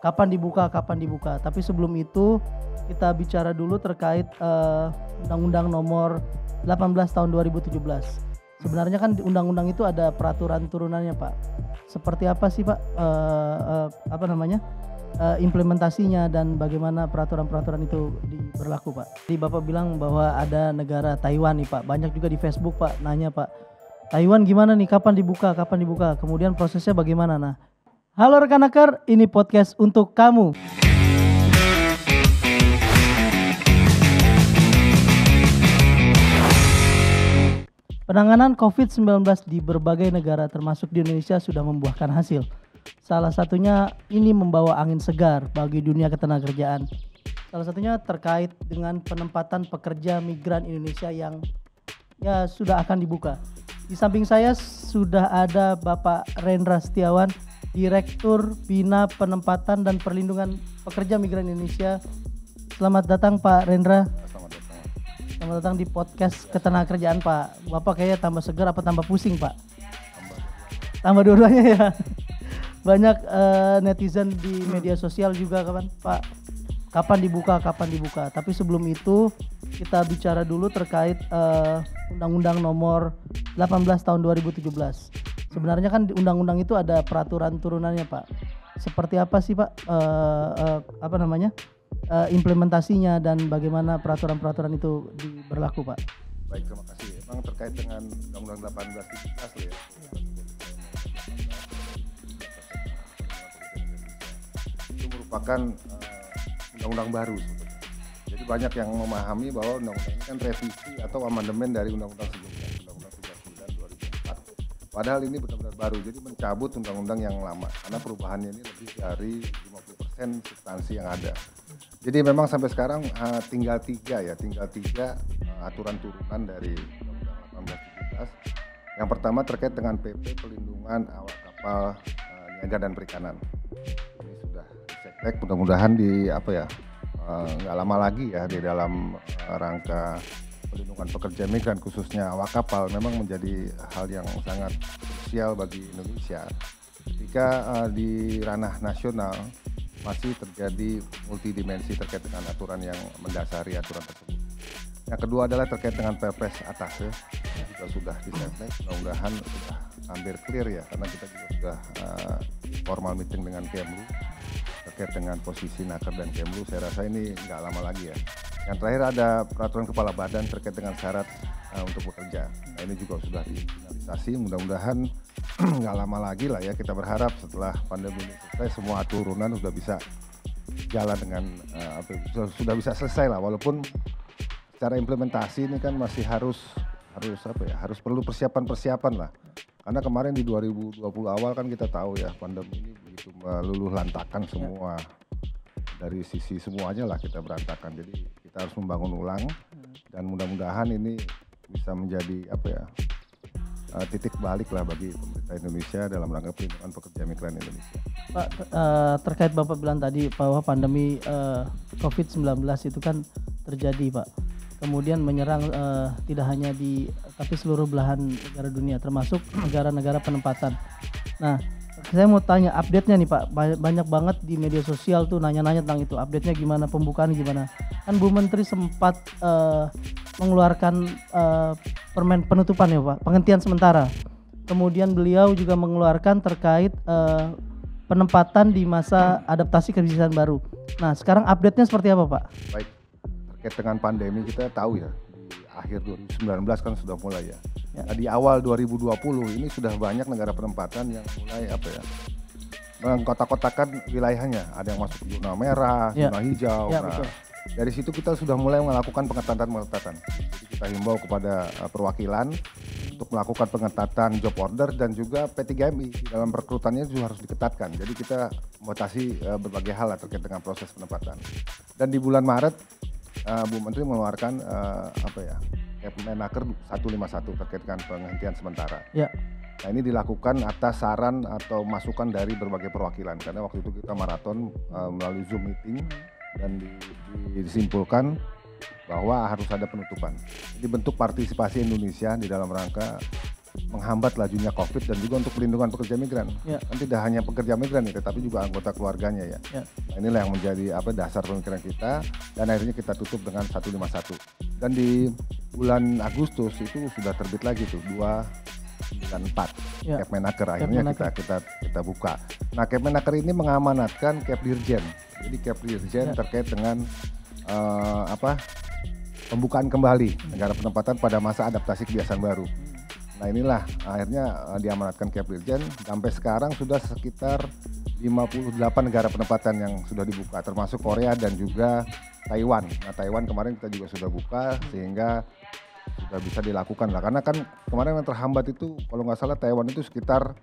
kapan dibuka. Tapi sebelum itu kita bicara dulu terkait Undang-Undang Nomor 18 tahun 2017. Sebenarnya kan di undang-undang itu ada peraturan turunannya, Pak. Seperti apa sih, Pak? Implementasinya dan bagaimana peraturan-peraturan itu berlaku, Pak? Jadi Bapak bilang bahwa ada negara Taiwan nih, Pak. Banyak juga di Facebook, Pak, nanya, Pak, Taiwan gimana nih? Kapan dibuka? Kemudian prosesnya bagaimana? Nah, halo rekan hacker, ini podcast untuk kamu. Penanganan COVID-19 di berbagai negara termasuk di Indonesia sudah membuahkan hasil. Salah satunya ini membawa angin segar bagi dunia ketenagakerjaan. Salah satunya terkait dengan penempatan pekerja migran Indonesia yang sudah akan dibuka. Di samping saya sudah ada Bapak Rendra Setiawan, Direktur Bina Penempatan dan Perlindungan Pekerja Migran Indonesia. Selamat datang Pak Rendra. Selamat datang di podcast Ketenagakerjaan, Pak. Bapak kayaknya tambah segar apa tambah pusing, Pak? Tambah dua-duanya ya. Banyak netizen di media sosial juga kapan, Pak, kapan dibuka. Tapi sebelum itu kita bicara dulu terkait Undang-Undang Nomor 18 tahun 2017. Sebenarnya kan di undang-undang itu ada peraturan turunannya, Pak. Seperti apa sih, Pak? Implementasinya dan bagaimana peraturan-peraturan itu berlaku, Pak? Baik, terima kasih. Memang terkait dengan Undang-Undang 18 ya. Itu merupakan undang-undang baru sebetulnya. Jadi banyak yang memahami bahwa undang-undang ini kan revisi atau amandemen dari undang-undang sebelumnya, Undang-Undang 39 2004. Padahal ini benar-benar baru, jadi mencabut undang-undang yang lama karena perubahannya ini lebih dari 50% substansi yang ada. Jadi memang sampai sekarang tinggal tiga aturan turunan dari Undang-Undang 18 Yang pertama terkait dengan PP Pelindungan Awak Kapal Niaga dan Perikanan. Ini sudah disektek, mudah-mudahan nggak lama lagi ya di dalam rangka pelindungan pekerja migran khususnya awak kapal memang menjadi hal yang sangat krusial bagi Indonesia. Ketika di ranah nasional masih terjadi multidimensi terkait dengan aturan yang mendasari aturan tersebut. Yang kedua adalah terkait dengan Perpres Atase, juga sudah disetnek, mudah-mudahan sudah hampir clear ya, karena kita juga sudah formal meeting dengan Kemlu terkait dengan posisi Naker dan Kemlu. Saya rasa ini nggak lama lagi ya. Yang terakhir ada peraturan kepala badan terkait dengan syarat untuk bekerja. Nah, ini juga sudah difinalisasi, mudah-mudahan nggak lama lagi lah ya, kita berharap setelah pandemi ini selesai semua turunan sudah bisa jalan dengan sudah bisa selesai lah, walaupun secara implementasi ini kan masih harus perlu persiapan lah, karena kemarin di 2020 awal kan kita tahu ya pandemi ini begitu meluluh lantakan semua, dari sisi semuanya lah kita berantakan, jadi kita harus membangun ulang dan mudah-mudahan ini bisa menjadi titik balik lah bagi pemerintah Indonesia dalam rangka pelindungan pekerja migran Indonesia. Pak, terkait Bapak bilang tadi bahwa pandemi COVID-19 itu kan terjadi, Pak. Kemudian menyerang tidak hanya tapi seluruh belahan negara dunia, termasuk negara-negara penempatan. Nah, saya mau tanya update-nya nih, Pak. Banyak banget di media sosial tuh nanya-nanya tentang itu. Update-nya gimana, pembukaan gimana? Kan Bu Menteri sempat mengeluarkan permen penutupan ya, Pak, penghentian sementara. Kemudian beliau juga mengeluarkan terkait penempatan di masa adaptasi kebiasaan baru. Nah, sekarang update-nya seperti apa, Pak? Baik, terkait dengan pandemi kita tahu ya, di akhir 2019 kan sudah mulai ya. Nah, di awal 2020 ini sudah banyak negara penempatan yang mulai mengkotak-kotakan wilayahnya. Ada yang masuk zona merah, zona hijau. Ya, nah, betul. Dari situ kita sudah mulai melakukan pengetatan. Jadi kita himbau kepada perwakilan untuk melakukan pengetatan job order dan juga P3MI dalam rekrutannya juga harus diketatkan. Jadi kita membatasi berbagai hal terkait dengan proses penempatan. Dan di bulan Maret Bu Menteri mengeluarkan Permenaker 151 terkait dengan penghentian sementara. Ya. Nah, ini dilakukan atas saran atau masukan dari berbagai perwakilan, karena waktu itu kita maraton melalui Zoom meeting dan disimpulkan bahwa harus ada penutupan. Jadi bentuk partisipasi Indonesia di dalam rangka menghambat lajunya COVID dan juga untuk pelindungan pekerja migran. Kan tidak hanya pekerja migran ya, tetapi juga anggota keluarganya ya. Nah, inilah yang menjadi dasar pemikiran kita dan akhirnya kita tutup dengan 151. Dan di bulan Agustus itu sudah terbit lagi tuh 294 Kepmenaker, akhirnya kita buka. Nah, Kepmenaker ini mengamanatkan Kepdirjen. Jadi Kepdirjen terkait dengan pembukaan kembali negara penempatan pada masa adaptasi kebiasaan baru. Nah, inilah akhirnya diamanatkan Kepdirjen, sampai sekarang sudah sekitar 58 negara penempatan yang sudah dibuka, termasuk Korea dan juga Taiwan. Nah, Taiwan kemarin kita juga sudah buka sehingga sudah bisa dilakukan lah. Karena kan kemarin yang terhambat itu kalau nggak salah Taiwan itu sekitar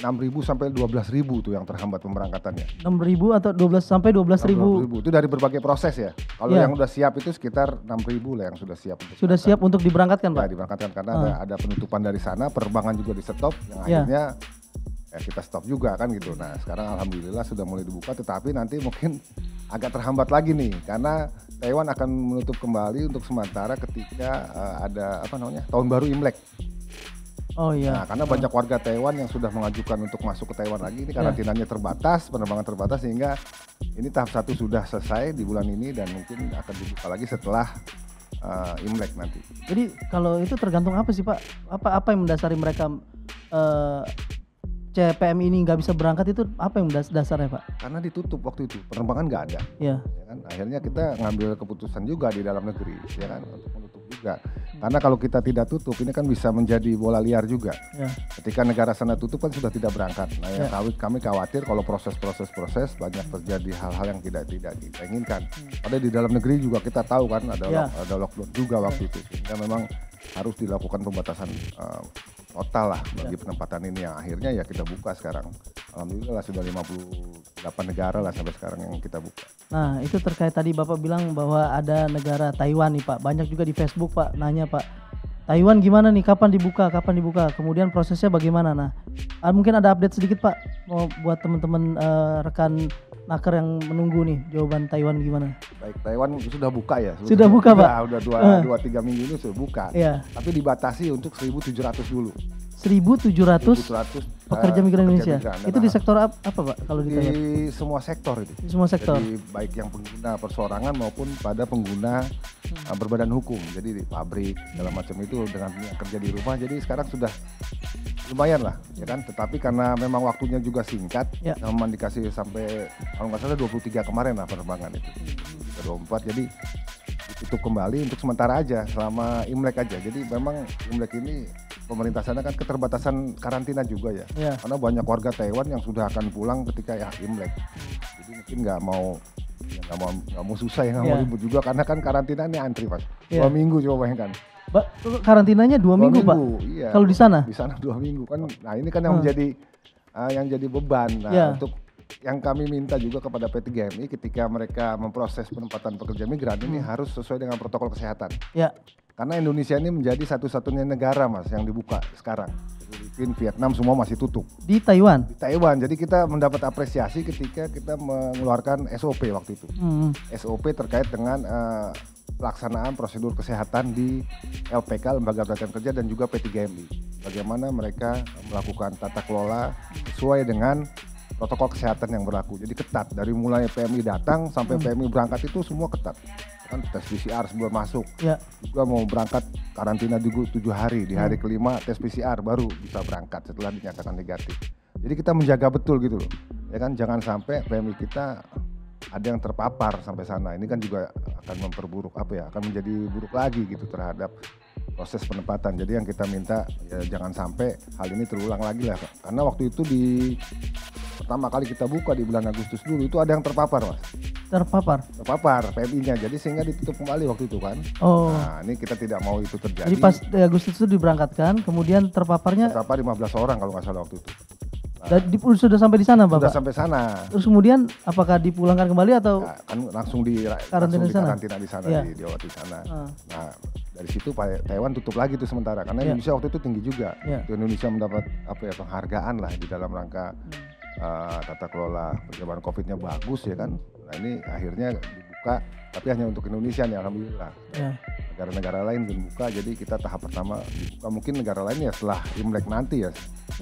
6.000 sampai 12.000 tuh yang terhambat pemberangkatannya. 6.000 atau 12 sampai 12.000. Itu dari berbagai proses ya. Kalau yang udah siap itu sekitar 6.000 lah yang sudah siap. Sudah siap untuk diberangkatkan, Pak? Ya, diberangkatkan karena ada penutupan dari sana, penerbangan juga di stop, yang akhirnya kita stop juga kan gitu. Nah, sekarang alhamdulillah sudah mulai dibuka, tetapi nanti mungkin agak terhambat lagi nih karena Taiwan akan menutup kembali untuk sementara ketika ada tahun baru Imlek. Oh iya. Nah, karena banyak warga Taiwan yang sudah mengajukan untuk masuk ke Taiwan lagi, ini karantinanya terbatas, penerbangan terbatas, sehingga ini tahap 1 sudah selesai di bulan ini dan mungkin akan dibuka lagi setelah Imlek nanti. Jadi kalau itu tergantung apa sih, Pak? Apa yang mendasari mereka CPM ini nggak bisa berangkat, itu apa yang dasarnya, Pak? Karena ditutup waktu itu, penerbangan nggak ada. Ya kan? Akhirnya kita ngambil keputusan juga di dalam negeri, ya kan, untuk menutup juga. Karena kalau kita tidak tutup, ini kan bisa menjadi bola liar juga. Ketika negara sana tutup kan sudah tidak berangkat. Nah, kami khawatir kalau proses banyak terjadi hal-hal yang tidak kita inginkan. Padahal di dalam negeri juga kita tahu kan ada lockdown juga waktu itu. Sehingga memang harus dilakukan pembatasan total lah bagi penempatan ini yang akhirnya ya kita buka sekarang. Alhamdulillah sudah 58 negara lah sampai sekarang yang kita buka. Nah, itu terkait tadi Bapak bilang bahwa ada negara Taiwan nih, Pak. Banyak juga di Facebook, Pak, nanya, Pak, Taiwan gimana nih, kapan dibuka? Kemudian prosesnya bagaimana? Nah, mungkin ada update sedikit, Pak, mau buat teman-teman rekan Naker yang menunggu nih jawaban Taiwan gimana? Baik, Taiwan sudah buka ya. Sudah buka, Pak. Udah 2-3 minggu ini sudah buka. Tapi dibatasi untuk 1.700 dulu. 1.700 pekerja migran Indonesia. Itu di sektor apa, Pak? Kalau di semua sektor itu. Di semua sektor. Jadi baik yang pengguna perseorangan maupun pada pengguna berbadan hukum. Jadi di pabrik segala macam itu dengan yang kerja di rumah. Jadi sekarang sudah lumayan lah, ya kan. Tetapi karena memang waktunya juga singkat, memang dikasih sampai kalau nggak salah 23 kemarin lah penerbangan itu. 24 jadi ditutup kembali untuk sementara aja selama Imlek aja. Jadi memang Imlek ini pemerintah sana kan keterbatasan karantina juga ya. Karena banyak warga Taiwan yang sudah akan pulang ketika Imlek. Jadi mungkin nggak mau susah ya, nggak mau ribut juga karena kan karantina ini antri, Pak. 2 minggu coba bayangkan. Karantinanya 2 minggu, Pak. Iya. Kalau di sana? Di sana 2 minggu kan. Nah, ini kan yang menjadi beban. Nah, untuk yang kami minta juga kepada P3GMI ketika mereka memproses penempatan pekerja migran ini harus sesuai dengan protokol kesehatan. Karena Indonesia ini menjadi satu-satunya negara, Mas, yang dibuka sekarang. Filipina, Vietnam semua masih tutup. Di Taiwan? Di Taiwan. Jadi kita mendapat apresiasi ketika kita mengeluarkan SOP waktu itu. SOP terkait dengan pelaksanaan prosedur kesehatan di LPK, Lembaga Pelatihan Kerja, dan juga P3GMI. Bagaimana mereka melakukan tata kelola sesuai dengan protokol kesehatan yang berlaku. Jadi ketat, dari mulai PMI datang sampai PMI berangkat itu semua ketat. Kan tes PCR sebelum masuk, juga mau berangkat karantina juga 7 hari, di hari kelima tes PCR baru bisa berangkat setelah dinyatakan negatif. Jadi kita menjaga betul gitu loh, ya kan, jangan sampai PMI kita ada yang terpapar sampai sana. Ini kan juga akan memperburuk akan menjadi buruk lagi gitu terhadap proses penempatan. Jadi yang kita minta ya jangan sampai hal ini terulang lagi lah. Karena waktu itu pertama kali kita buka di bulan Agustus dulu itu ada yang terpapar, Mas. Terpapar PMI-nya. Jadi sehingga ditutup kembali waktu itu kan. Nah, ini kita tidak mau itu terjadi. Jadi pas Agustus itu diberangkatkan, kemudian terpapar 15 orang kalau nggak salah waktu itu. Nah, sudah sampai di sana, Bapak? Sudah sampai sana. Terus kemudian apakah dipulangkan kembali atau kan langsung di karantina di sana di sana. Nah, dari situ Taiwan tutup lagi tuh sementara karena Indonesia waktu itu tinggi juga. Indonesia mendapat penghargaan lah di dalam rangka tata kelola penjagaan COVID-nya bagus ya kan. Nah, ini akhirnya dibuka tapi hanya untuk Indonesia nih, alhamdulillah. negara-negara lain belum buka, jadi kita tahap pertama dibuka. Mungkin negara lain ya setelah Imlek nanti ya,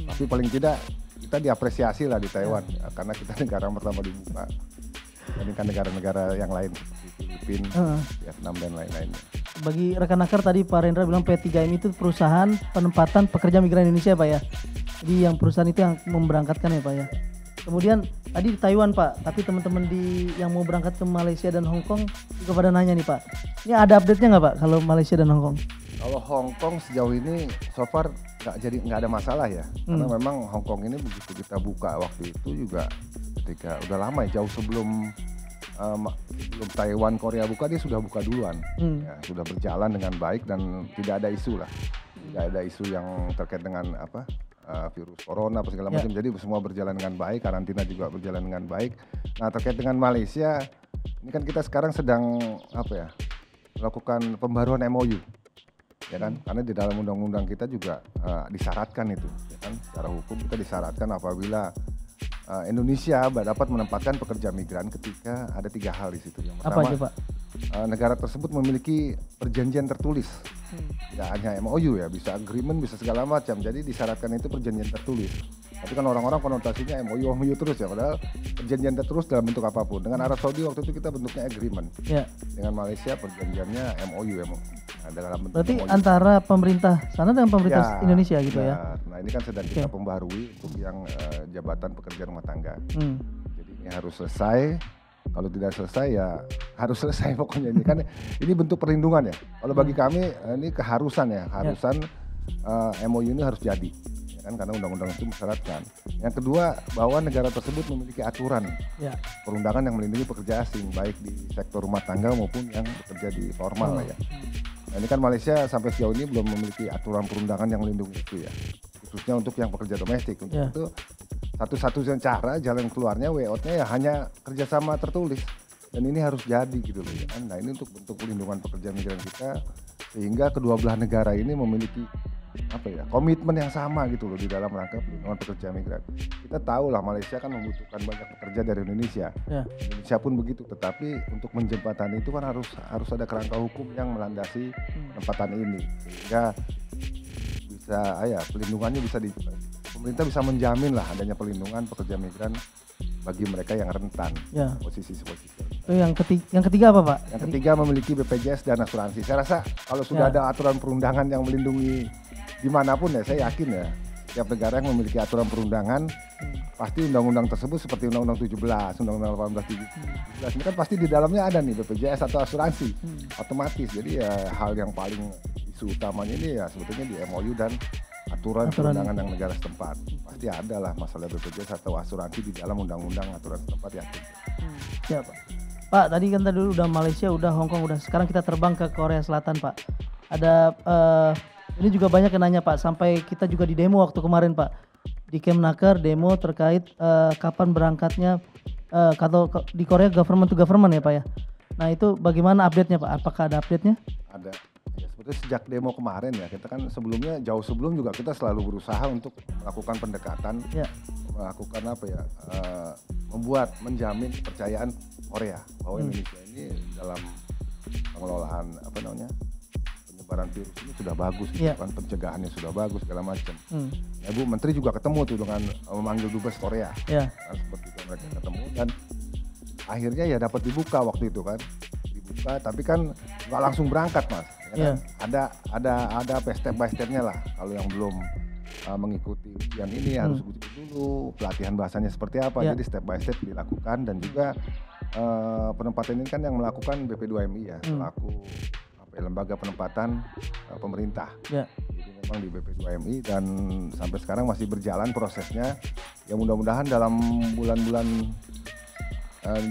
tapi paling tidak kita diapresiasi lah di Taiwan ya, karena kita negara pertama dibuka. Ini kan negara-negara yang lain seperti Filipina, Vietnam dan lain-lainnya. Bagi rekan Nakar tadi Pak Rendra bilang P3M itu perusahaan penempatan pekerja migran Indonesia Pak ya. Jadi yang perusahaan itu yang memberangkatkan ya Pak ya. Kemudian tadi di Taiwan Pak, tapi teman-teman yang mau berangkat ke Malaysia dan Hong Kong juga pada nanya nih Pak. Ini ada update-nya nggak Pak kalau Malaysia dan Hong Kong? Kalau Hong Kong sejauh ini so far nggak ada masalah ya, karena memang Hong Kong ini begitu kita buka waktu itu juga ketika udah lama ya, jauh sebelum Taiwan Korea buka dia sudah buka duluan, ya, sudah berjalan dengan baik dan tidak ada isu lah, tidak ada isu yang terkait dengan virus corona apa segala macam. Jadi semua berjalan dengan baik, karantina juga berjalan dengan baik. Nah terkait dengan Malaysia, ini kan kita sekarang sedang melakukan pembaruan MOU, ya kan? Karena di dalam undang-undang kita juga disyaratkan itu, ya kan? Secara hukum kita disyaratkan apabila Indonesia dapat menempatkan pekerja migran ketika ada 3 hal di situ. Yang pertama, apa aja Pak? Negara tersebut memiliki perjanjian tertulis, tidak hanya MOU ya, bisa agreement, bisa segala macam. Jadi disyaratkan itu perjanjian tertulis. Tapi kan orang-orang konotasinya MOU terus ya, padahal perjanjian tertulis dalam bentuk apapun. Dengan Arab Saudi waktu itu kita bentuknya agreement. Ya. Dengan Malaysia perjanjiannya MOU. Nah, dalam bentuk berarti MOU. Antara pemerintah sana dengan pemerintah Indonesia gitu ya? Nah ini kan sedang kita pembarui untuk yang jabatan pekerja rumah tangga. Jadi ini harus selesai. Kalau tidak selesai ya harus selesai pokoknya ini kan ini bentuk perlindungan ya. Kalau bagi kami ini keharusan ya, MOU ini harus jadi, ya kan, karena undang-undang itu mensyaratkan. Yang kedua, bahwa negara tersebut memiliki aturan perundangan yang melindungi pekerja asing baik di sektor rumah tangga maupun yang bekerja di formal lah ya. Nah ini kan Malaysia sampai sejauh ini belum memiliki aturan perundangan yang melindungi itu ya, khususnya untuk yang pekerja domestik. Untuk itu satu-satunya cara jalan keluarnya way-out-nya ya hanya kerjasama tertulis, dan ini harus jadi gitu loh ya kan. Nah ini untuk bentuk pelindungan pekerja migran kita, sehingga kedua belah negara ini memiliki komitmen yang sama gitu loh di dalam rangka pelindungan pekerja migran. Kita tahu lah Malaysia kan membutuhkan banyak pekerja dari Indonesia, Indonesia pun begitu. Tetapi untuk menjembatani itu kan harus ada kerangka hukum yang melandasi penempatan ini, sehingga bisa pelindungannya bisa pemerintah bisa menjamin lah adanya pelindungan pekerja migran bagi mereka yang rentan posisi. Yang ketiga apa Pak? Yang ketiga memiliki BPJS dan asuransi. Saya rasa kalau sudah ada aturan perundangan yang melindungi dimanapun ya, saya yakin ya setiap negara yang memiliki aturan perundangan pasti undang-undang tersebut seperti Undang-Undang 17, Undang-Undang 18 ini kan pasti di dalamnya ada nih BPJS atau asuransi otomatis. Jadi ya hal yang paling isu utamanya ini ya sebetulnya di MOU dan aturan perundangan yang negara setempat. Pasti ada lah masalah BPJS atau asuransi di dalam undang-undang aturan setempat ya. Ya Pak, tadi kan dulu udah Malaysia, udah Hong Kong, udah sekarang kita terbang ke Korea Selatan Pak. Ada ini juga banyak yang nanya Pak, sampai kita juga di demo waktu kemarin Pak. Di Kemnaker demo terkait kapan berangkatnya di Korea government to government ya Pak ya. Nah itu bagaimana update-nya Pak? Apakah ada update-nya? Ada. Ya, sebetulnya sejak demo kemarin ya, kita kan sebelumnya jauh sebelum juga kita selalu berusaha untuk melakukan pendekatan, melakukan menjamin kepercayaan Korea bahwa Indonesia ini dalam pengelolaan penyebaran virus ini sudah bagus, kan pencegahannya sudah bagus segala macam. Ya, Bu Menteri juga ketemu tuh dengan memanggil dubes Korea, kan, seperti itu mereka ketemu dan akhirnya ya dapat dibuka waktu itu kan, tapi kan nggak langsung berangkat Mas. Ya kan? Ada step by stepnya lah. Kalau yang belum mengikuti ujian ini harus uji dulu, pelatihan bahasanya seperti apa. Jadi step by step dilakukan, dan juga penempatan ini kan yang melakukan BP2MI ya, selaku lembaga penempatan pemerintah. Jadi memang di BP2MI, dan sampai sekarang masih berjalan prosesnya. Ya mudah-mudahan dalam bulan-bulan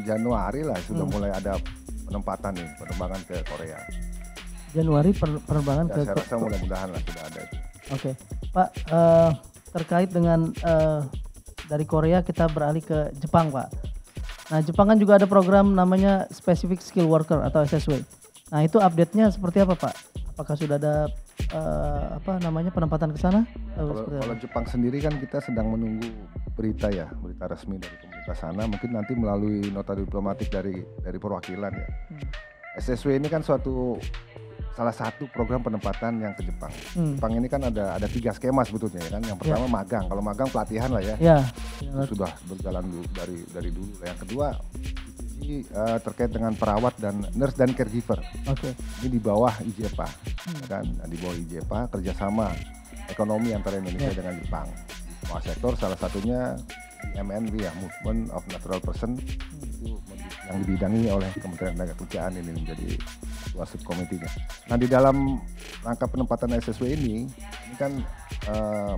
Januari lah sudah mulai ada penempat penerbangan ke Korea. Januari penerbangan ke saya rasa mudah-mudahan lah sudah ada itu. Oke. Pak, terkait dengan dari Korea kita beralih ke Jepang Pak. Nah Jepang kan juga ada program namanya Specific Skill Worker atau SSW. Nah itu update-nya seperti apa Pak? Apakah sudah ada penempatan ke sana? Kalau Jepang sendiri kan kita sedang menunggu berita resmi dari pemerintah sana. Mungkin nanti melalui nota diplomatik dari perwakilan ya. SSW ini kan suatu salah satu program penempatan yang ke Jepang. Jepang ini kan ada 3 skema sebetulnya ya kan. Yang pertama magang, kalau magang pelatihan lah ya. Itu sudah berjalan dari dulu. Yang kedua ini terkait dengan perawat dan nurse dan caregiver. Ini di bawah IJEPA, ya kan? Di bawah IJEPA kerjasama ekonomi antara Indonesia dengan Jepang. Semua sektor, salah satunya MNP ya, Movement of Natural Person, itu yang dibidangi oleh Kementerian Tenaga ini menjadi ketua subkomitinya. Nah di dalam rangka penempatan SSW ini kan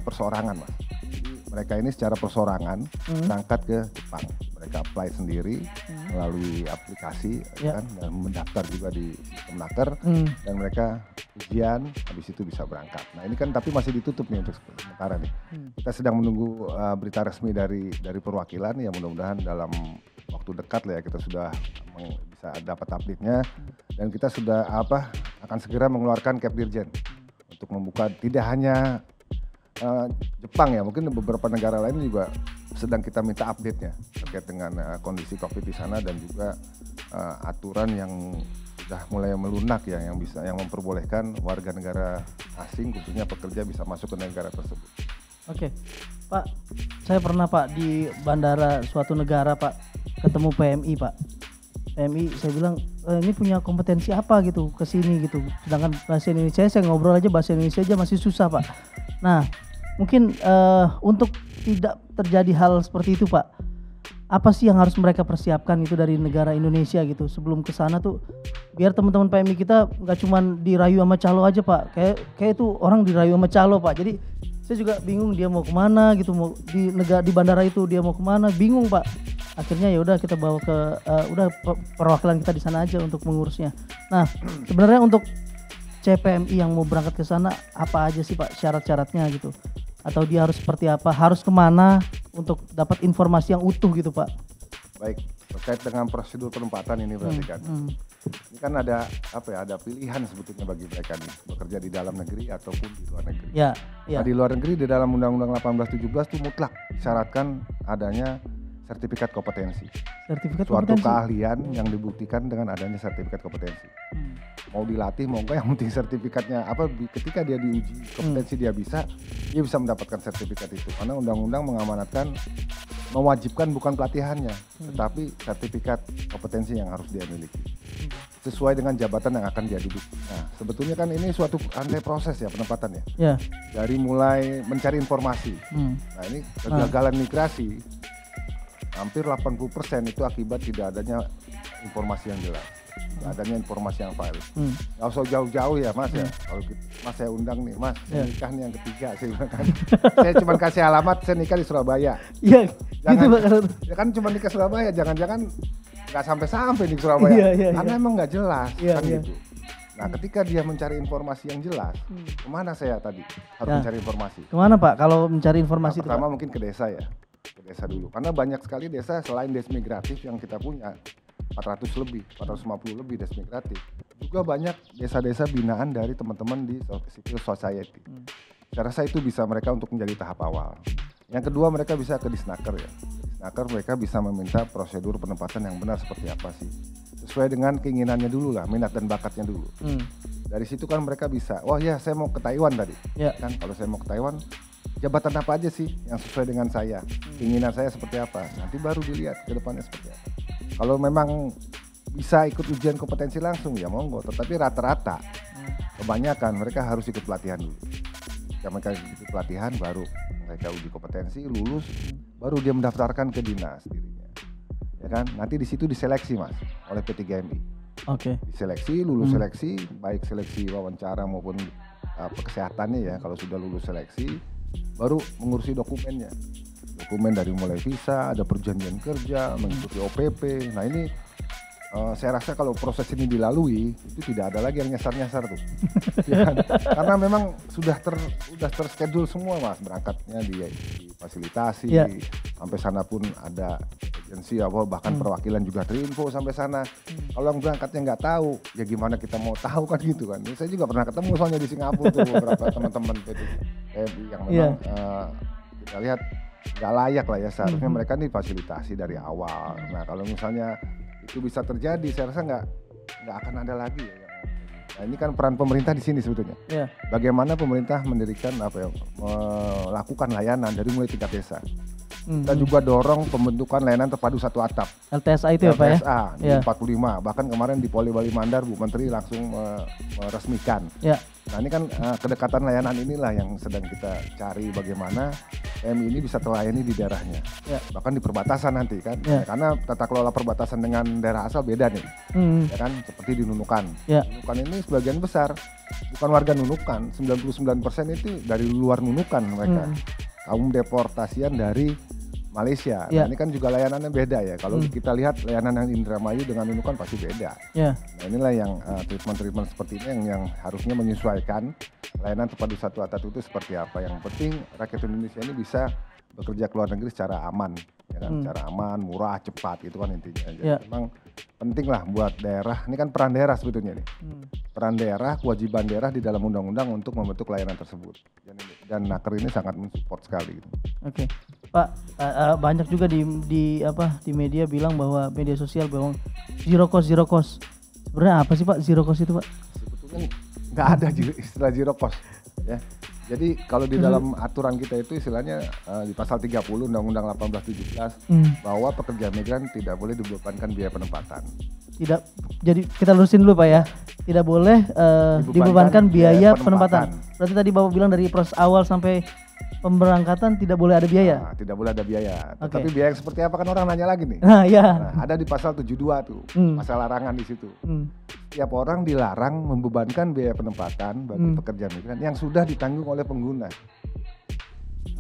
perseorangan Mas. Jadi mereka ini secara perseorangan berangkat ke Jepang. Mereka apply sendiri melalui aplikasi kan, dan mendaftar juga di Kemenaker dan mereka ujian, habis itu bisa berangkat. Nah ini kan tapi masih ditutup nih untuk sementara nih. Kita sedang menunggu berita resmi dari perwakilan ya, mudah-mudahan dalam waktu dekat lah ya kita sudah bisa dapat update-nya dan kita sudah akan segera mengeluarkan Kepdirjen untuk membuka tidak hanya Jepang ya, mungkin beberapa negara lain juga sedang kita minta update-nya terkait dengan kondisi COVID di sana dan juga aturan yang sudah mulai melunak ya, yang memperbolehkan warga negara asing khususnya pekerja bisa masuk ke negara tersebut. Oke, Pak, saya pernah Pak di bandara suatu negara Pak ketemu PMI Pak. PMI saya bilang ini punya kompetensi apa gitu ke sini gitu. Sedangkan bahasa Indonesia saya ngobrol aja bahasa Indonesia aja masih susah Pak. Nah mungkin untuk tidak terjadi hal seperti itu Pak, apa sih yang harus mereka persiapkan itu dari negara Indonesia gitu sebelum ke sana tuh, biar teman-teman PMI kita nggak cuman dirayu sama calo aja Pak, kayak itu orang dirayu sama calo Pak. Jadi saya juga bingung dia mau kemana gitu, mau di bandara itu dia mau kemana, bingung Pak. Akhirnya ya udah kita bawa ke perwakilan kita di sana aja untuk mengurusnya. Nah sebenarnya untuk CPMI yang mau berangkat ke sana apa aja sih Pak syarat-syaratnya gitu? Atau dia harus seperti apa, harus kemana untuk dapat informasi yang utuh gitu Pak? Baik, terkait dengan prosedur penempatan ini berarti kan. Ini kan ada ada pilihan sebetulnya bagi mereka nih, bekerja di dalam negeri ataupun di luar negeri. Nah, di luar negeri di dalam Undang-Undang 1817 itu mutlak disyaratkan adanya sertifikat kompetensi. Suatu keahlian yang dibuktikan dengan adanya sertifikat kompetensi. Mau dilatih mau enggak, yang penting sertifikatnya ketika dia diuji kompetensi dia bisa mendapatkan sertifikat itu. Karena undang-undang mewajibkan bukan pelatihannya, tetapi sertifikat kompetensi yang harus dia miliki. Sesuai dengan jabatan yang akan dia duduk. Nah, sebetulnya kan ini suatu rantai proses ya penempatan ya. Dari mulai mencari informasi. Nah, ini kegagalan migrasi hampir 80% itu akibat tidak adanya informasi yang jelas. Tidak adanya informasi yang valid. Nggak usah jauh-jauh ya Mas ya. Kalau Mas saya undang nih, Mas saya nikah nih yang ketiga. Saya cuma kasih alamat saya nikah di Surabaya. Iya. Ya kan cuma nikah Surabaya, jangan-jangan nggak sampai di Surabaya. Karena emang nggak jelas kan gitu. Nah ketika dia mencari informasi yang jelas, kemana saya tadi harus mencari informasi? Kemana Pak kalau mencari informasi itu? Pertama mungkin ke desa ya. Ke desa dulu, karena banyak sekali desa selain desa migratif yang kita punya 450 lebih desa migratif, juga banyak desa-desa binaan dari teman-teman di civil society. Saya rasa itu bisa mereka untuk menjadi tahap awal. Yang kedua mereka bisa ke Disnaker ya. Disnaker mereka bisa meminta prosedur penempatan yang benar seperti apa sih, sesuai dengan keinginannya dulu lah, minat dan bakatnya dulu. Dari situ kan mereka bisa, saya mau ke Taiwan tadi, kan kalau saya mau ke Taiwan jabatan apa aja sih yang sesuai dengan saya, keinginan saya seperti apa, nanti baru dilihat ke depannya seperti apa. Kalau memang bisa ikut ujian kompetensi langsung ya monggo, tetapi rata-rata kebanyakan mereka harus ikut pelatihan dulu. Jika mereka ikut pelatihan baru mereka uji kompetensi, lulus, baru dia mendaftarkan ke dinas dirinya. Ya kan, nanti di situ diseleksi Mas oleh P3MI. Diseleksi, lulus seleksi, baik seleksi wawancara maupun kesehatannya ya. Kalau sudah lulus seleksi baru mengurusi dokumennya, dokumen dari mulai visa, ada perjanjian kerja, mengikuti OPP. Nah ini saya rasa kalau proses ini dilalui itu tidak ada lagi yang nyasar-nyasar tuh. Ya, karena memang sudah terschedule semua Mas, berangkatnya difasilitasi, sampai sana pun ada agensi bahkan perwakilan juga terinfo sampai sana. Kalau yang berangkatnya nggak tahu, ya gimana kita mau tahu kan gitu kan. Saya juga pernah ketemu soalnya di Singapura tuh beberapa teman-teman PMI yang memang kita lihat nggak layak lah ya, seharusnya mereka nih fasilitasi dari awal. Nah kalau misalnya itu bisa terjadi, saya rasa nggak akan ada lagi ya yang Nah, ini kan peran pemerintah di sini sebetulnya. Ya. Bagaimana pemerintah mendirikan melakukan layanan dari mulai tingkat desa. Kita juga dorong pembentukan layanan terpadu satu atap. LTSA itu ya Pak ya? LTSA di 45. Bahkan kemarin di Poli Bali Mandar Bu Menteri langsung meresmikan. Ya. Nah ini kan kedekatan layanan inilah yang sedang kita cari bagaimana PMI ini bisa terlayani di daerahnya. Ya. Bahkan di perbatasan nanti kan. Ya. Karena tata kelola perbatasan dengan daerah asal beda nih. Ya kan, seperti di Nunukan. Ya. Nunukan ini sebagian besar bukan warga Nunukan, 99% itu dari luar Nunukan mereka. Kaum deportasian dari Malaysia. Ya. Nah, ini kan juga layanannya beda ya. Kalau kita lihat layanan yang Indramayu dengan Nunukan pasti beda. Ya. Nah, inilah yang treatment seperti ini yang harusnya menyesuaikan layanan terpadu satu atap itu seperti apa. Yang penting rakyat Indonesia ini bisa bekerja ke luar negeri secara aman, ya kan? Secara aman, murah, cepat, itu kan intinya. Jadi memang penting lah buat daerah. Ini kan peran daerah sebetulnya nih. Peran daerah, kewajiban daerah di dalam undang-undang untuk membentuk layanan tersebut. Dan Naker ini sangat mensupport sekali. Gitu. Oke. Pak, banyak juga di media bilang bahwa media sosial bahwa zero cost. Sebenarnya apa sih Pak zero cost itu Pak? Sebetulnya nggak ada istilah zero cost. Ya. Jadi kalau di dalam aturan kita itu istilahnya di pasal 30 Undang-Undang 1817 bahwa pekerja migran tidak boleh dibebankan biaya penempatan. Tidak, jadi kita lurusin dulu Pak ya. Tidak boleh dibebankan biaya penempatan. Berarti tadi Bapak bilang dari proses awal sampai pemberangkatan tidak boleh ada biaya. Nah, tidak boleh ada biaya. Tetapi biaya yang seperti apa kan orang nanya lagi nih. Nah, ya. Nah, ada di pasal 72 tuh, pasal larangan di situ. Setiap orang dilarang membebankan biaya penempatan bagi pekerja migran yang sudah ditanggung oleh pengguna.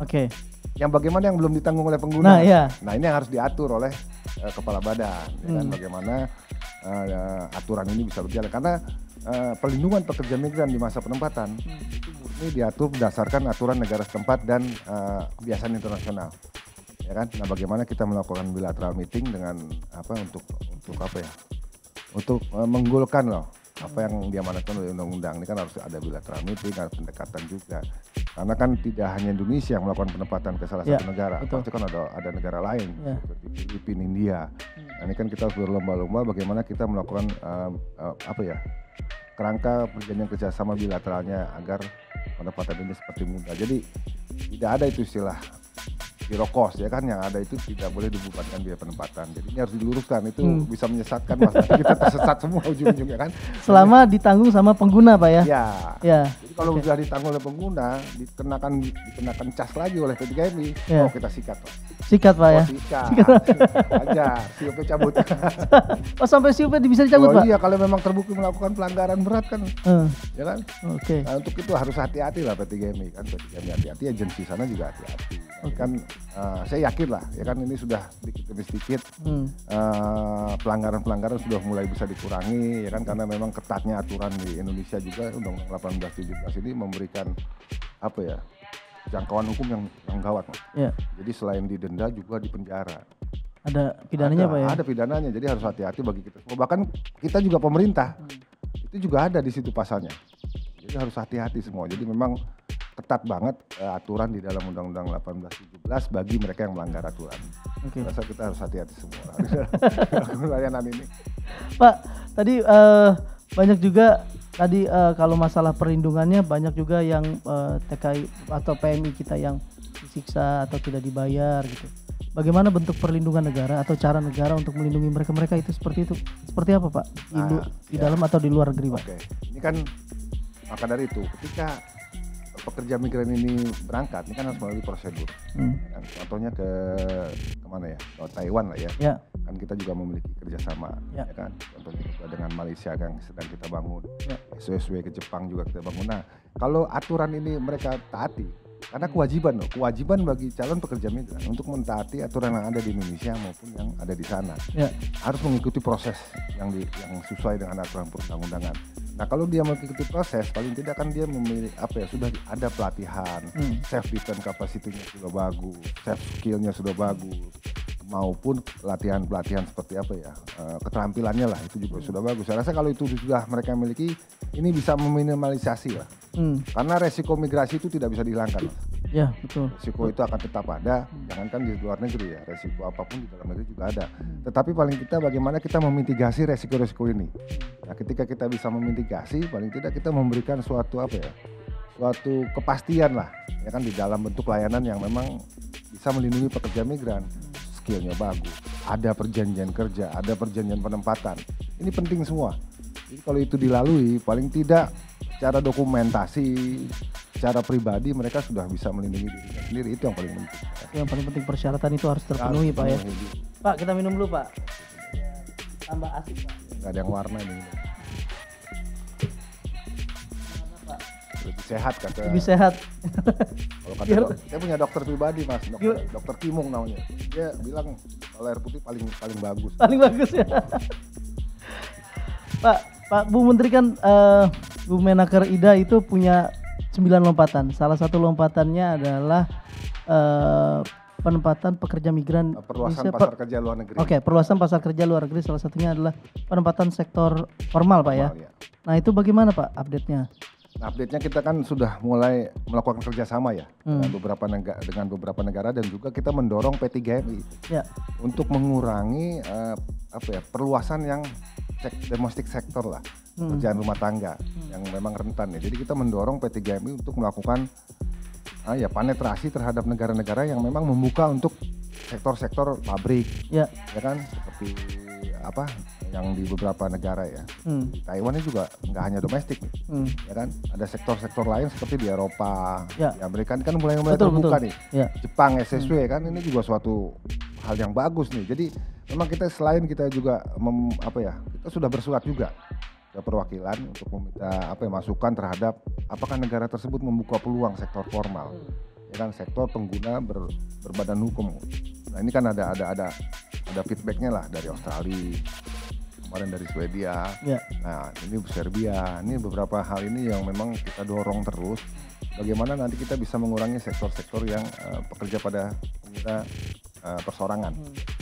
Oke. Yang bagaimana yang belum ditanggung oleh pengguna? Nah, ya. Nah, ini yang harus diatur oleh kepala badan, ya kan? Bagaimana aturan ini bisa berjalan karena perlindungan pekerja migran di masa penempatan itu murni diatur berdasarkan aturan negara setempat dan kebiasaan internasional, ya kan? Nah, bagaimana kita melakukan bilateral meeting dengan untuk apa ya? Untuk menggolkan loh apa yang diamanatkan oleh undang-undang. Ini kan harus ada bilateral meeting, ada pendekatan juga. Karena kan tidak hanya Indonesia yang melakukan penempatan ke salah satu negara, pasti kan ada negara lain seperti Filipina, India. Nah, ini kan kita harus berlomba-lomba bagaimana kita melakukan kerangka perjanjian kerjasama bilateralnya agar penempatan ini seperti mudah. Jadi tidak ada itu istilah zero cost ya kan, yang ada itu tidak boleh dibebankan biaya penempatan. Jadi ini harus diluruskan, itu bisa menyesatkan Mas. Kita tersesat semua ujung-ujungnya kan. Selama ditanggung sama pengguna Pak ya? Ya. Jadi kalau sudah ditanggung oleh pengguna, dikenakan cas lagi oleh P3MI, kita sikat Pak. Sikat Pak ya? Sikat. Aja, COP cabut. Oh sampai COP bisa dicabut Pak? Iya, kalau memang terbukti melakukan pelanggaran berat kan. Ya kan? Oke. Nah, untuk itu harus hati-hati lah P3MI kan. P3MI hati-hati, agensi sana juga hati-hati. Kan saya yakin lah ya kan ini sudah sedikit demi sedikit pelanggaran-pelanggaran sudah mulai bisa dikurangi ya kan, karena memang ketatnya aturan di Indonesia juga Undang-Undang 1817 ini memberikan jangkauan hukum yang gawat. Ya. Jadi selain didenda juga dipenjara. Ada pidananya Pak ya? Ada pidananya, jadi harus hati-hati bagi kita semua. Bahkan kita juga pemerintah itu juga ada di situ pasalnya. Jadi harus hati-hati semua. Jadi memang ketat banget aturan di dalam Undang-Undang 1817 bagi mereka yang melanggar aturan. Saya rasa kita harus hati-hati semua dalam layanan ini. Pak, tadi banyak juga kalau masalah perlindungannya banyak juga yang TKI atau PMI kita yang disiksa atau tidak dibayar gitu. Bagaimana bentuk perlindungan negara atau cara negara untuk melindungi mereka itu seperti itu? Seperti apa Pak? Di dalam atau di luar negeri Pak? Oke. Ini kan maka dari itu ketika pekerja migran ini berangkat, ini kan harus melalui prosedur. Kan, contohnya kemana ya? Ke Taiwan lah ya. Kan kita juga memiliki kerjasama, ya kan. Contohnya juga dengan Malaysia yang sedang kita bangun. SOSW ke Jepang juga kita bangun. Nah, kalau aturan ini mereka taati, karena kewajiban bagi calon pekerja migran untuk mentaati aturan yang ada di Indonesia maupun yang ada di sana. Harus mengikuti proses yang sesuai dengan aturan perundang-undangan. Nah, kalau dia mengikuti proses, paling tidak kan dia memiliki sudah ada pelatihan, self defense capacity-nya sudah bagus, self skill-nya sudah bagus, maupun pelatihan seperti keterampilannya lah itu juga sudah bagus. Saya rasa kalau itu sudah mereka miliki, ini bisa meminimalisasi lah. Karena resiko migrasi itu tidak bisa dihilangkan. Ya, betul. Resiko itu akan tetap ada, jangankan di luar negeri ya, resiko apapun di dalam negeri juga ada. Tetapi paling kita bagaimana kita memitigasi resiko-resiko ini. Nah, ketika kita bisa memitigasi, paling tidak kita memberikan suatu suatu kepastian lah, ya kan, di dalam bentuk layanan yang memang bisa melindungi pekerja migran. Skillnya bagus, ada perjanjian kerja, ada perjanjian penempatan. Ini penting semua. Jadi kalau itu dilalui, paling tidak secara dokumentasi, secara pribadi mereka sudah bisa melindungi dirinya sendiri. Itu yang paling penting. Yang paling penting persyaratan itu harus terpenuhi, Pak ya. Pak, kita minum dulu, Pak. Tambah asik, Pak. Nggak ada yang warna ini. Lebih sehat kata. Lebih sehat. Kalau kata saya punya dokter pribadi, Mas, dokter Kimung namanya. Dia bilang kalau air putih paling bagus. Paling bagus ya. Pak Bu Menteri kan Bu Menaker Ida itu punya 9 lompatan. Salah satu lompatannya adalah penempatan pekerja migran perluasan pasar kerja luar negeri. Oke, perluasan pasar kerja luar negeri, salah satunya adalah penempatan sektor formal, Pak ya. Nah, itu bagaimana, Pak, update-nya? Nah, update-nya kita kan sudah mulai melakukan kerjasama ya dengan beberapa negara dan juga kita mendorong P3MI untuk mengurangi perluasan yang domestic sektor lah, pekerjaan rumah tangga yang memang rentan ya. Jadi kita mendorong P3MI untuk melakukan penetrasi terhadap negara-negara yang memang membuka untuk sektor-sektor pabrik, ya kan, seperti yang di beberapa negara ya. Di Taiwan ini juga nggak hanya domestik nih, ya kan, ada sektor-sektor lain seperti di Eropa, di Amerika kan mulai terbuka nih. Jepang, SSW kan, ini juga suatu hal yang bagus nih. Jadi memang kita selain kita juga kita sudah bersurat juga ke perwakilan untuk meminta masukan terhadap apakah negara tersebut membuka peluang sektor formal, ya kan, sektor pengguna berbadan hukum. Nah, ini kan ada feedbacknya lah dari Australia, kemarin dari Swedia, nah ini Serbia, ini beberapa hal ini yang memang kita dorong terus. Bagaimana nanti kita bisa mengurangi sektor-sektor yang pekerja pada pengguna persorangan.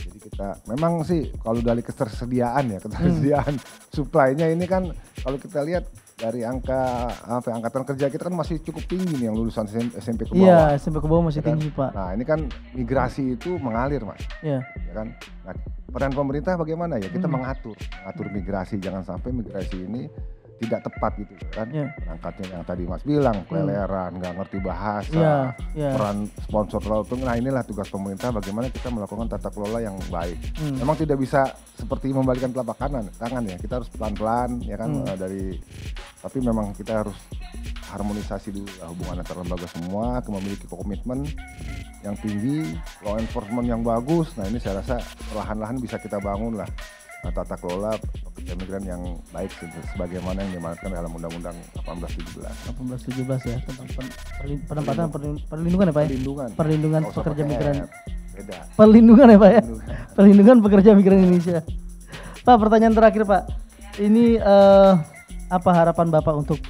Jadi kita memang sih kalau dari ketersediaan supply-nya ini kan kalau kita lihat dari angkatan kerja kita kan masih cukup tinggi nih yang lulusan SMP ke bawah. Iya, SMP ke bawah masih tinggi, Pak. Nah, ini kan migrasi itu mengalir, Mas. Iya. Ya kan? Nah, peran pemerintah bagaimana ya? Kita mengatur migrasi, jangan sampai migrasi ini tidak tepat gitu kan. Berangkatnya yang tadi Mas bilang, keleleran, nggak ngerti bahasa, peran sponsor terlalu tinggi. Nah, inilah tugas pemerintah, bagaimana kita melakukan tata kelola yang baik. Memang tidak bisa seperti membalikan telapak tangan ya. Kita harus pelan-pelan ya kan, tapi memang kita harus harmonisasi dulu hubungan antar lembaga semua, memiliki komitmen yang tinggi, law enforcement yang bagus. Nah, ini saya rasa perlahan-lahan bisa kita bangun lah tata kelola pekerja migran yang baik sebagaimana yang diamanatkan dalam Undang-Undang 1817 ya, tentang penempatan perlindungan ya, Pak ya? Perlindungan pekerja migran. Beda. Perlindungan ya, Pak ya? Perlindungan pekerja migran Indonesia. Pak, pertanyaan terakhir, Pak. Ini apa harapan Bapak untuk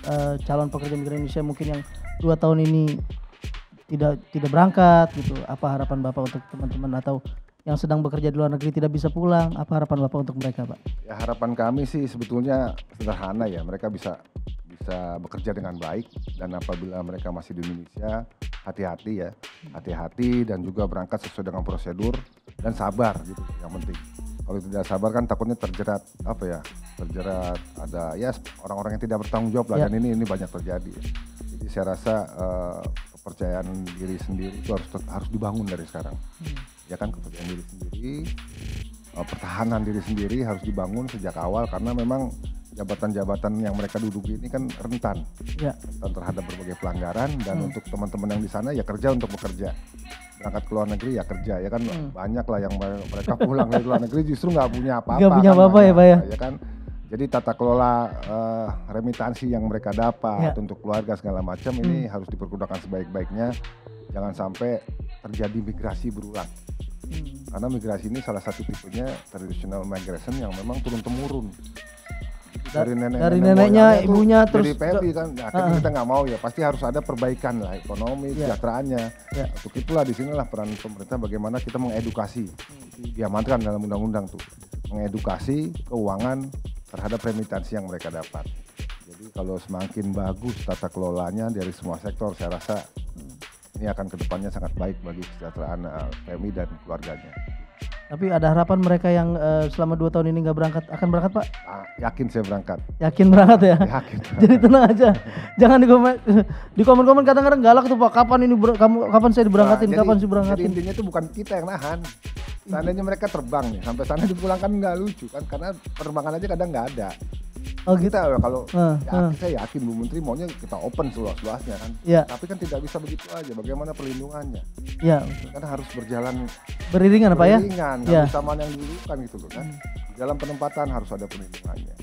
calon pekerja migran Indonesia mungkin yang 2 tahun ini tidak berangkat gitu? Apa harapan Bapak untuk teman-teman atau yang sedang bekerja di luar negeri tidak bisa pulang? Apa harapan Bapak untuk mereka, Pak? Ya, harapan kami sih sebetulnya sederhana ya, mereka bisa bekerja dengan baik, dan apabila mereka masih di Indonesia hati-hati dan juga berangkat sesuai dengan prosedur dan sabar gitu yang penting. Kalau tidak sabar kan takutnya terjerat ada ya orang-orang yang tidak bertanggung jawab lah, dan ini banyak terjadi. Jadi saya rasa kepercayaan diri sendiri itu harus dibangun dari sekarang. Ya kan, kepercayaan diri sendiri, pertahanan diri sendiri harus dibangun sejak awal, karena memang jabatan-jabatan yang mereka duduki ini kan rentan terhadap berbagai pelanggaran, dan untuk teman-teman yang di sana ya kerja untuk bekerja, berangkat ke luar negeri ya kerja, ya kan. Banyak lah yang mereka pulang dari luar negeri justru nggak punya apa-apa. Nggak punya apa-apa ya, Pak ya. Ya kan. Jadi tata kelola remitansi yang mereka dapat untuk keluarga segala macam ini harus dipergunakan sebaik-baiknya. Jangan sampai terjadi migrasi berulang. Karena migrasi ini salah satu tipenya traditional migration yang memang turun-temurun. Dari neneknya, ibunya, terus dari PMI kan. Nah, kita nggak mau ya, pasti harus ada perbaikan lah ekonomi, kesejahteraannya. Untuk itulah disinilah peran pemerintah, bagaimana kita mengedukasi. Diamankan dalam undang-undang tuh, mengedukasi keuangan terhadap remitansi yang mereka dapat. Jadi kalau semakin bagus tata kelolanya dari semua sektor, saya rasa ini akan kedepannya sangat baik bagi kesejahteraan PMI dan keluarganya. Tapi ada harapan mereka yang selama 2 tahun ini nggak berangkat akan berangkat, Pak? Yakin saya berangkat. Yakin berangkat ya? Yakin. Jadi tenang aja. Jangan di komen-komen kadang-kadang galak tuh, Pak. Kapan ini kapan saya diberangkatin? Kapan sih berangkatin? Jadi intinya itu bukan kita yang nahan. Seandainya mereka terbang nih sampai sana dipulangkan nggak lucu kan, karena penerbangan aja kadang nggak ada. Oh gitu. Kita kalau saya yakin Bu Menteri maunya kita open seluas-luasnya kan. Ya. Tapi kan tidak bisa begitu aja. Bagaimana perlindungannya? Ya. Kan harus berjalan beriringan apa ya? Beriringan, nggak bisa mana yang dulu kan gitu loh kan. Dalam penempatan harus ada perlindungannya.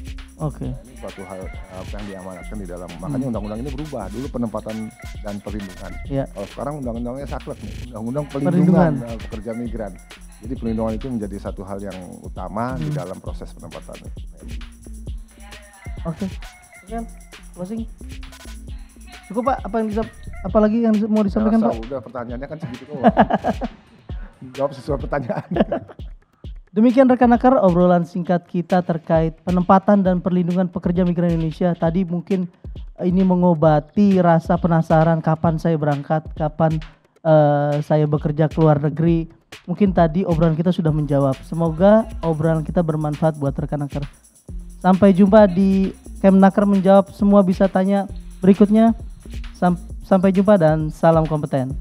Oke. Nah, ini suatu hal yang diamanatkan di dalam. Makanya undang-undang ini berubah. Dulu penempatan dan perlindungan. Ya. Kalau sekarang undang-undangnya saklek nih. Undang-undang perlindungan pekerja migran. Jadi perlindungan itu menjadi satu hal yang utama di dalam proses penempatan. Oke. Sekian closing. Cukup, Pak, apa lagi yang mau disampaikan, Pak? Udah pertanyaannya kan segitu doang. Jawab sesuai pertanyaan. Demikian rekan Nakar obrolan singkat kita terkait penempatan dan perlindungan pekerja migran Indonesia. Tadi mungkin ini mengobati rasa penasaran kapan saya berangkat, kapan saya bekerja ke luar negeri. Mungkin tadi obrolan kita sudah menjawab. Semoga obrolan kita bermanfaat buat rekan Nakar. Sampai jumpa di Kemnaker menjawab semua bisa tanya berikutnya. Sampai jumpa dan salam kompeten.